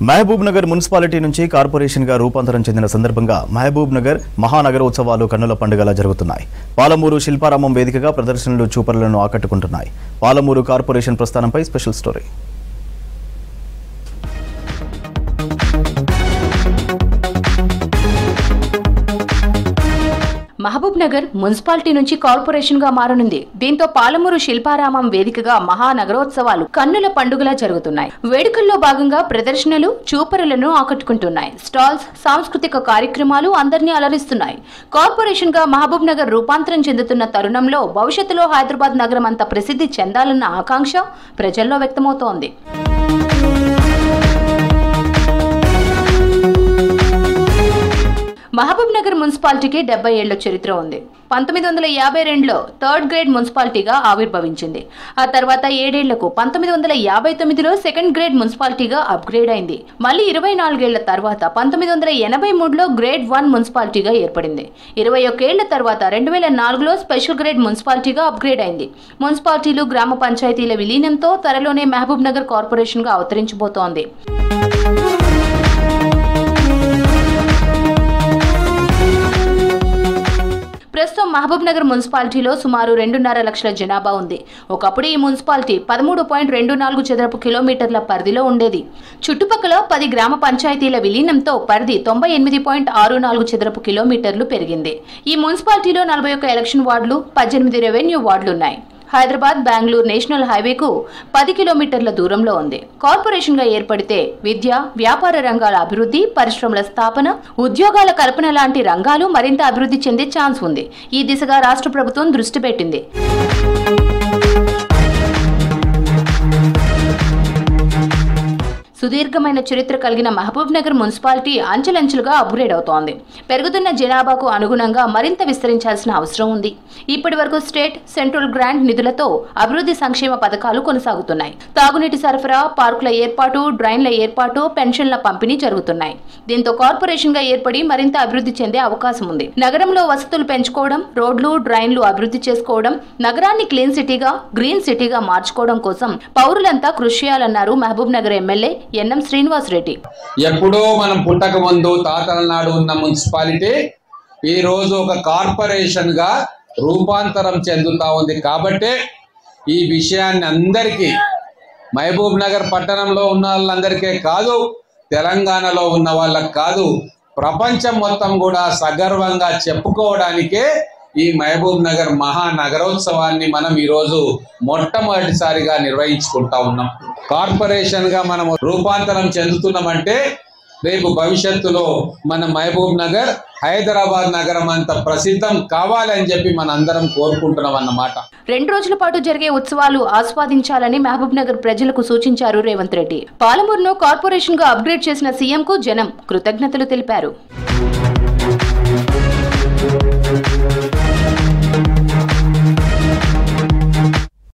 Mahabub Nagar municipality నుంచి corporation గా రూపాంతరం చెందిన సందర్భంగా మహబూబ్ నగర్ మహానగరోత్సవాలు కన్నుల పండుగలా జరుగుతున్నాయి. పాలమూరు శిల్పారామం వేదికగా ప్రదర్శనలు చూపరులను ఆకట్టుకుంటున్నాయి. పాలమూరు కార్పొరేషన్ ప్రస్థానంపై special story. Mahabubnagar municipality నుంచి కార్పొరేషన్ గా మారనుంది. దీంతో పాలమూరు శిల్పారామం వేదికగా మహానగరోత్సవాలు కన్నుల పండుగలా జరుగుతున్నాయి. వేడుకల్లో భాగంగా ప్రదర్శనలు చూపరులను ఆకట్టుకుంటున్నాయి. స్టాల్స్, సాంస్కృతిక కార్యక్రమాలు అందరినీ అలరిస్తున్నాయి. కార్పొరేషన్ గా మహబూబ్ నగర్ రూపాంతరం చెందుతున్న తరుణంలో భవిష్యత్తులో హైదరాబాద్ నగరం అంత ప్రసిద్ధి చెందాలన్న ఆకాంక్ష ప్రజల్లో వ్యక్తమవుతోంది. మహబూబ్ నగర్ మున్సిపాలిటీకి 70 ఏళ్ల చరిత్ర ఉంది. 1952లో థర్డ్ గ్రేడ్ మున్సిపాలిటీగా ఆవిర్భవించింది. ఆ తర్వాత 7 ఏళ్లకు 1959లో సెకండ్ గ్రేడ్ మున్సిపాలిటీగా అప్గ్రేడ్ అయింది. మళ్ళీ 24 ఏళ్ల తర్వాత 1983లో గ్రేడ్ 1 మున్సిపాలిటీగా ఏర్పడింది. 21 ఏళ్ల తర్వాత 2004లో స్పెషల్ గ్రేడ్ మున్సిపాలిటీగా అప్గ్రేడ్ అయింది. మున్సిపాలిటీలు, గ్రామ పంచాయతీల విలీనంతో త్వరలోనే మహబూబ్ నగర్ కార్పొరేషన్ గా అవతరించబోతోంది. ప్రస్తుతం మహబూబ్ నగర్ మున్సిపాలిటీలో సుమారు 2.5 లక్షల జనాభా ఉంది. ఒకప్పుడు ఈ మున్సిపాలిటీ 13.24 చదరపు కిలోమీటర్ల పరిధిలో ఉండేది. చుట్టుపక్కల 10 గ్రామ పంచాయతీల విలీనంతో పరిధి 98.64 చదరపు కిలోమీటర్లు పెరిగింది. ఈ మున్సిపాలిటీలో 41 ఎలక్షన్ వార్డులు, 18 రెవెన్యూ వార్డులున్నాయి. హైదరాబాద్, బెంగళూరు నేషనల్ హైవేకు 10 కిలోమీటర్ల దూరంలో ఉంది. కార్పొరేషన్ గా ఏర్పడితే విద్య, వ్యాపార రంగాల అభివృద్ధి, పరిశ్రమల స్థాపన, ఉద్యోగాల కల్పన లాంటి రంగాలు మరింత అభివృద్ధి చెందే ఛాన్స్ ఉంది. ఈ దిశగా రాష్ట్ర ప్రభుత్వం దృష్టి పెట్టింది. సుదీర్ఘమైన చరిత్ర కలిగిన మహబూబ్ నగర్ మున్సిపాలిటీ అంచెలంచెలుగా అప్గ్రేడ్ అవుతోంది. పెరుగుతున్న జనాభాకు అనుగుణంగా మరింత విస్తరించాల్సిన అవసరం ఉంది. ఇప్పటి వరకు స్టేట్, సెంట్రల్ గ్రాంట్ నిధులతో అభివృద్ధి సంక్షేమ పథకాలు కొనసాగుతున్నాయి. తాగునీటి సరఫరా, పార్కుల ఏర్పాటు, డ్రైన్ల ఏర్పాటు, పెన్షన్ల పంపిణీ జరుగుతున్నాయి. దీంతో కార్పొరేషన్ గా ఏర్పడి మరింత అభివృద్ధి చెందే అవకాశం ఉంది. నగరంలో వసతులు పెంచుకోవడం, రోడ్లు, డ్రైన్లు అభివృద్ధి చేసుకోవడం, నగరాన్ని క్లీన్ సిటీగా, గ్రీన్ సిటీగా మార్చుకోవడం కోసం పౌరులంతా కృషి చేయాలన్నారు మహబూబ్ నగర్ ఎమ్మెల్యే ఎన్ఎం శ్రీనివాస్ రెడ్డి. ఎప్పుడో మనం పుట్టక ముందు తాతల నాడు ఉన్న మున్సిపాలిటీ ఈ రోజు ఒక కార్పొరేషన్ గా రూపాంతరం చెందుతా ఉంది. కాబట్టి ఈ విషయాన్ని అందరికీ, మహబూబ్ నగర్ పట్టణంలో ఉన్న వాళ్ళందరికీ కాదు, తెలంగాణలో ఉన్న వాళ్ళకి కాదు, ప్రపంచం మొత్తం కూడా సగర్వంగా చెప్పుకోవడానికే ఈ మహబూబ్ నగర్ మహానగరోత్సవాన్ని మనం ఈరోజు మొట్టమొదటిసారిగా నిర్వహించుకుంటా ఉన్నాం. కార్పొరేషన్ గా మనం రూపాంతరం చెందుతున్నామంటే రేపు భవిష్యత్తులో మన మహబూబ్ నగర్ హైదరాబాద్ నగరం అంత ప్రసిద్ధం కావాలని చెప్పి మనందరం కోరుకుంటున్నాం అన్నమాట. 2 రోజుల పాటు జరిగే ఉత్సవాలు ఆస్వాదించాలని మహబూబ్ నగర్ ప్రజలకు సూచించారు రేవంత్ రెడ్డి. పాలమూరును కార్పొరేషన్ గా అప్గ్రేడ్ చేసిన సీఎం కు జనం కృతజ్ఞతలు తెలిపారు.